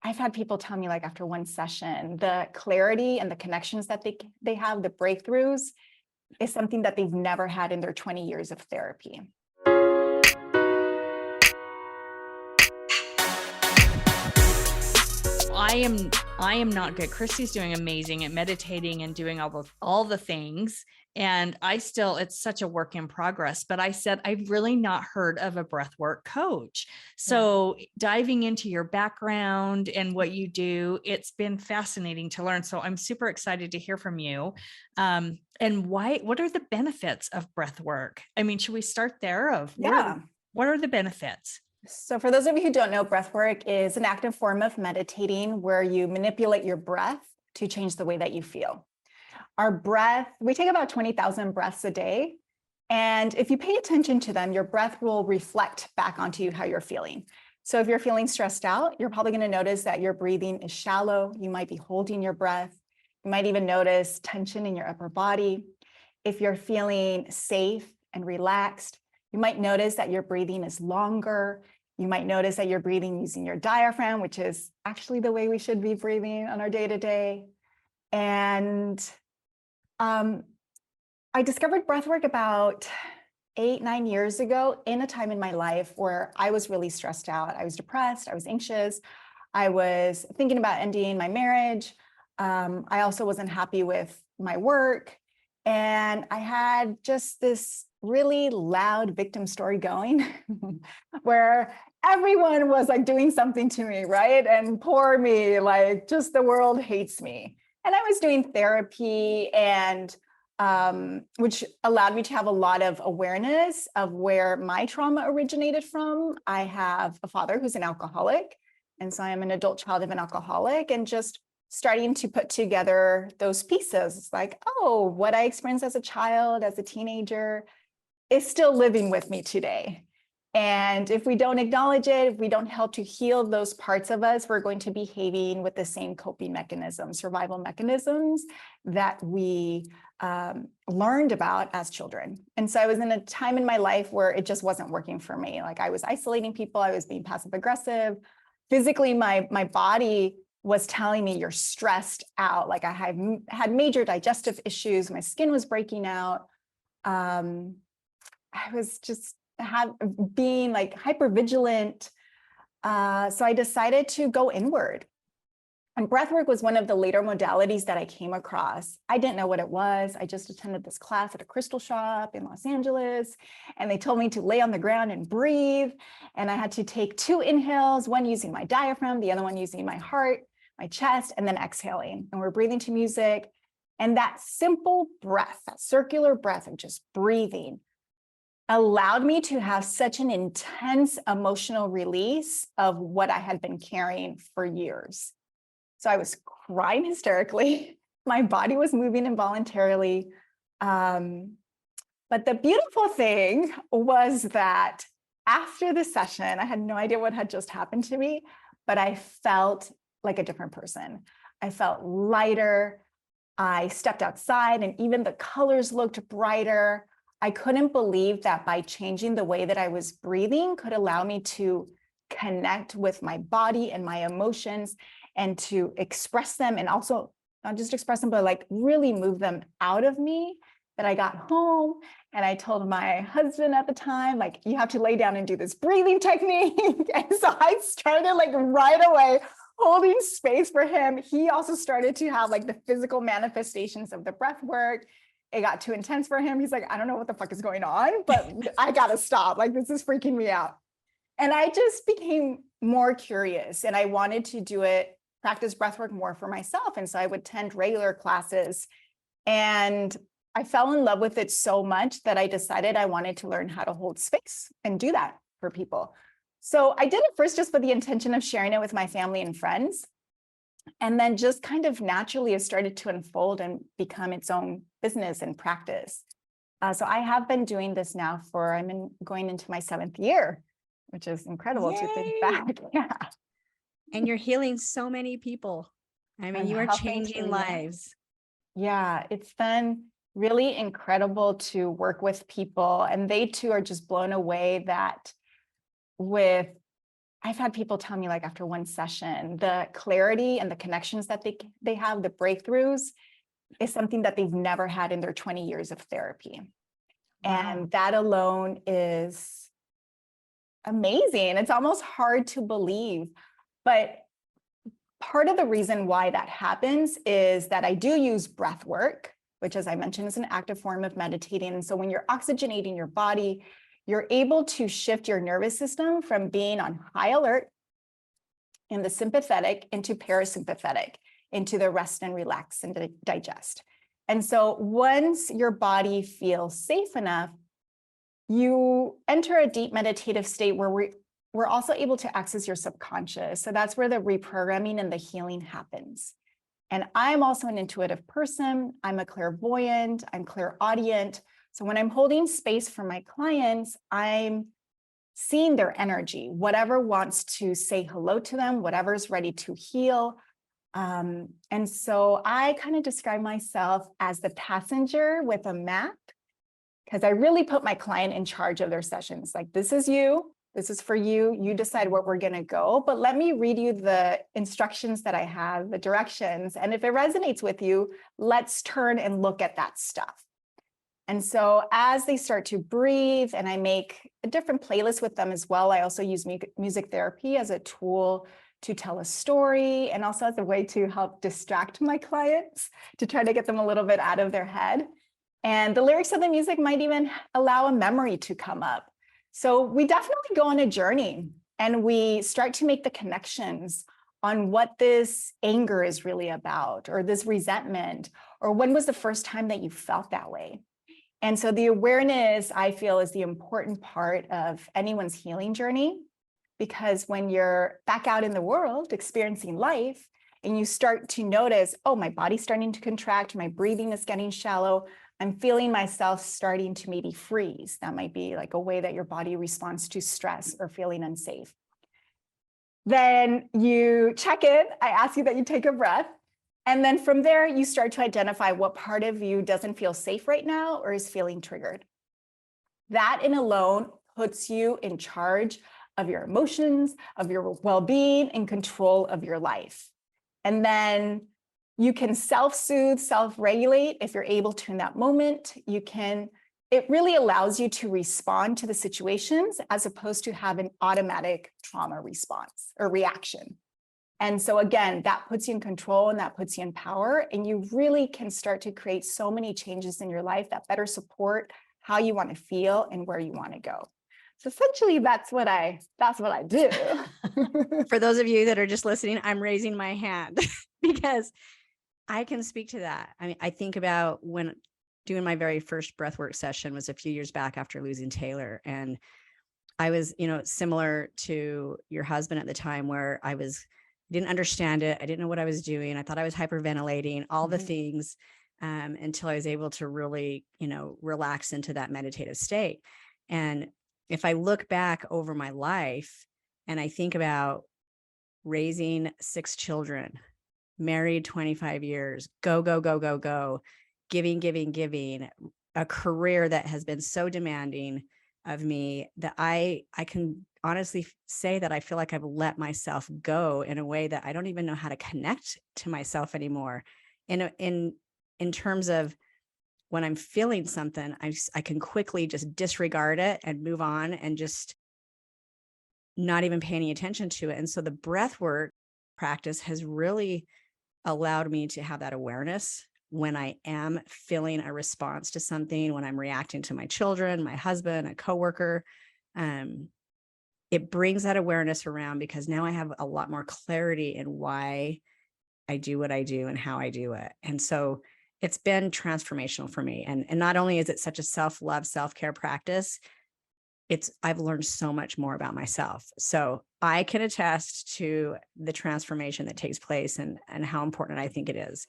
I've had people tell me, like, after one session, the clarity and the connections that they have, the breakthroughs, is something that they've never had in their 20 years of therapy. I am not good. Christy's doing amazing at meditating and doing all the things. And it's such a work in progress. But I said, I've really not heard of a breathwork coach. Yeah. So diving into your background and what you do, it's been fascinating to learn. So I'm super excited to hear from you. And what are the benefits of breathwork? I mean, should we start there Yeah. what are the benefits? So for those of you who don't know, breath work is an active form of meditating where you manipulate your breath to change the way that you feel. Our breath, we take about 20,000 breaths a day. And if you pay attention to them, your breath will reflect back onto you how you're feeling. So if you're feeling stressed out, you're probably going to notice that your breathing is shallow. You might be holding your breath. You might even notice tension in your upper body. If you're feeling safe and relaxed, you might notice that your breathing is longer. You might notice that you're breathing using your diaphragm, which is actually the way we should be breathing on our day-to-day. And I discovered breathwork about 8-9 years ago in a time in my life where I was really stressed out. I was depressed. I was anxious. I was thinking about ending my marriage. I also wasn't happy with my work. And I had just this really loud victim story going where everyone was like doing something to me, right? And poor me, like just the world hates me. And I was doing therapy and which allowed me to have a lot of awareness of where my trauma originated from. I have a father who's an alcoholic. And so I am an adult child of an alcoholic, and just starting to put together those pieces. It's like, oh, what I experienced as a child, as a teenager, is still living with me today. And if we don't acknowledge it, if we don't help to heal those parts of us, we're going to be behaving with the same coping mechanisms, survival mechanisms that we learned about as children. And so I was in a time in my life where it just wasn't working for me. Like I was isolating people, I was being passive aggressive. Physically, my body was telling me you're stressed out. Like I had major digestive issues. My skin was breaking out. I was just being like hyper vigilant. So I decided to go inward. And breathwork was one of the later modalities that I came across. I didn't know what it was. I just attended this class at a crystal shop in Los Angeles, and they told me to lay on the ground and breathe. And I had to take 2 inhales, one using my diaphragm, the other one using my heart, my chest, and then exhaling. And we're breathing to music. And that simple breath, that circular breath of just breathing, allowed me to have such an intense emotional release of what I had been carrying for years. So I was crying hysterically. My body was moving involuntarily. But the beautiful thing was that after the session, I had no idea what had just happened to me, but I felt like a different person. I felt lighter. I stepped outside and even the colors looked brighter. I couldn't believe that by changing the way that I was breathing could allow me to connect with my body and my emotions and to express them, and also not just express them, but like really move them out of me. That I got home and I told my husband at the time, like, you have to lay down and do this breathing technique. And so I started like right away holding space for him. He also started to have like the physical manifestations of the breath work. It got too intense for him. He's like, I don't know what the fuck is going on, but I gotta stop. Like, this is freaking me out. And I just became more curious, and I wanted to practice breathwork more for myself. And so I would attend regular classes, and I fell in love with it so much that I decided I wanted to learn how to hold space and do that for people. So I did it first just for the intention of sharing it with my family and friends. And then just kind of naturally it started to unfold and become its own business and practice. So I have been doing this now going into my 7th year, which is incredible to think back. Yeah. And you're healing so many people. I mean, And you are helping changing to, lives. Yeah, it's been really incredible to work with people, and they too are just blown away that with I've had people tell me, like, after one session, the clarity and the connections that they have, the breakthroughs, is something that they've never had in their 20 years of therapy. Wow. And that alone is amazing. It's almost hard to believe. But part of the reason why that happens is that I do use breath work, which, as I mentioned, is an active form of meditating. And so when you're oxygenating your body, you're able to shift your nervous system from being on high alert in the sympathetic into parasympathetic, into the rest and relax and digest. And so once your body feels safe enough, you enter a deep meditative state where we're also able to access your subconscious. So that's where the reprogramming and the healing happens. And I'm also an intuitive person. I'm a clairvoyant, I'm clairaudient. So when I'm holding space for my clients, I'm seeing their energy, whatever wants to say hello to them, whatever's ready to heal. And so I kind of describe myself as the passenger with a map, because I really put my client in charge of their sessions. Like, this is you, this is for you, you decide where we're going to go, but let me read you the instructions that I have, the directions. And if it resonates with you, let's turn and look at that stuff. And so as they start to breathe, and I make a different playlist with them as well, I also use music therapy as a tool to tell a story, and also as a way to help distract my clients, to try to get them a little bit out of their head. And the lyrics of the music might even allow a memory to come up. So we definitely go on a journey, and we start to make the connections on what this anger is really about, or this resentment, or when was the first time that you felt that way. And so the awareness, I feel, is the important part of anyone's healing journey, because when you're back out in the world experiencing life and you start to notice, oh, my body's starting to contract, my breathing is getting shallow, I'm feeling myself starting to maybe freeze. That might be like a way that your body responds to stress or feeling unsafe. Then you check in, I ask you that you take a breath. And then from there, you start to identify what part of you doesn't feel safe right now or is feeling triggered. That in alone puts you in charge of your emotions, of your well-being, and control of your life. And then you can self-soothe, self-regulate if you're able to in that moment. It really allows you to respond to the situations as opposed to have an automatic trauma response or reaction. And so again, that puts you in control and that puts you in power, and you really can start to create so many changes in your life that better support how you want to feel and where you want to go. So essentially, that's what I do. For those of you that are just listening, I'm raising my hand because I can speak to that. I mean, I think about when doing my very first breathwork session was a few years back after losing Taylor. And I was, similar to your husband at the time, where didn't understand it. I didn't know what I was doing. I thought I was hyperventilating, all the things, until I was able to really, relax into that meditative state. And if I look back over my life and I think about raising 6 children, married 25 years, go, giving, a career that has been so demanding of me that I can honestly say that I feel like I've let myself go in a way that I don't even know how to connect to myself anymore. In terms of when I'm feeling something, I can quickly just disregard it and move on and just not even pay any attention to it. And so the breath work practice has really allowed me to have that awareness when I am feeling a response to something, when I'm reacting to my children, my husband, a coworker. It brings that awareness around, because now I have a lot more clarity in why I do what I do and how I do it. And so it's been transformational for me. And not only is it such a self-love, self-care practice, I've learned so much more about myself. So I can attest to the transformation that takes place and how important I think it is.